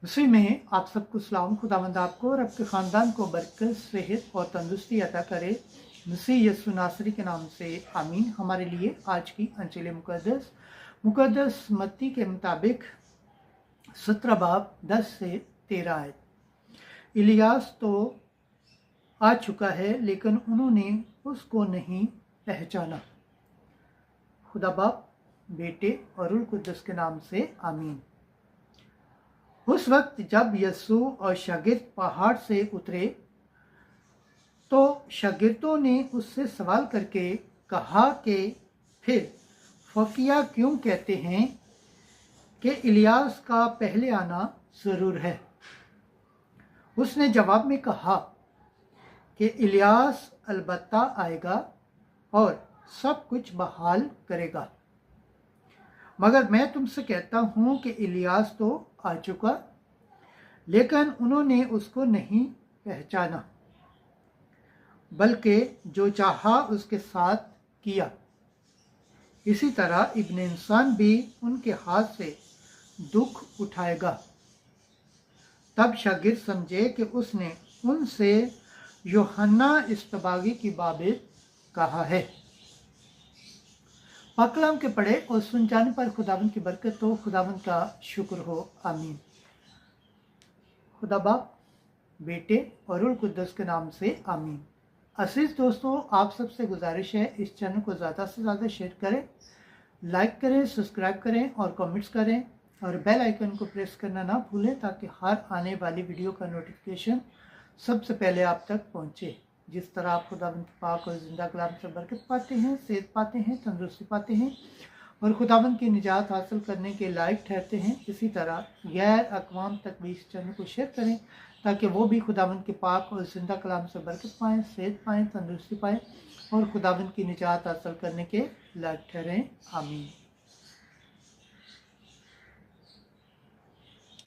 उसी में आप सबको सलाम। खुदावंद आपको और आपके ख़ानदान को बरकत, सेहत और तंदुरुस्ती अता करे। मसीह यसु नासरी के नाम से आमीन। हमारे लिए आज की अंजिल मुकद्दस मत्ती के मुताबिक 17 बाब 10 से 13 आयत। इलियास तो आ चुका है लेकिन उन्होंने उसको नहीं पहचाना। खुदा बाप, बेटे और रूह कुद्दस के नाम से आमीन। उस वक्त जब यीशु और शागिर्द पहाड़ से उतरे तो शागिर्दों ने उससे सवाल करके कहा कि फिर फकीहा क्यों कहते हैं कि इलियास का पहले आना ज़रूर है। उसने जवाब में कहा कि इलियास अलबत्ता आएगा और सब कुछ बहाल करेगा, मगर मैं तुमसे कहता हूँ कि इलियास तो आ चुका लेकिन उन्होंने उसको नहीं पहचाना, बल्कि जो चाहा उसके साथ किया। इसी तरह इब्ने इंसान भी उनके हाथ से दुख उठाएगा। तब शागिर्द समझे कि उसने उनसे यूहन्ना इस्तबागी की बाबत कहा है। पाक कलाम के पढ़े और सुन जाने पर खुदावंद की बरकत हो। खुदावंद का शुक्र हो। आमीन। खुदा बाप, बेटे और रूह कुद्दस के नाम से आमीन। अजीज दोस्तों, आप सबसे गुजारिश है इस चैनल को ज़्यादा से ज़्यादा शेयर करें, लाइक करें, सब्सक्राइब करें और कमेंट्स करें और बेल आइकन को प्रेस करना ना भूलें ताकि हर आने वाली वीडियो का नोटिफिकेशन सबसे पहले आप तक पहुँचे। जिस तरह आप खुदावंद पाक और ज़िंदा कलाम से बरकत पाते हैं, सेहत पाते हैं, तंदुरुस्ती पाते हैं और खुदावंद की निजात हासिल करने के लायक ठहरते हैं, इसी तरह गैर अक़वाम तक भी इस चैनल को शेयर करें ताकि वो भी खुदावंद के पाक और ज़िंदा कलाम से बरकत पाएँ, सेहत पाएँ, तंदुरुस्ती पाएँ और खुदावंद की निजात हासिल करने के लायक ठहरें। आमीन।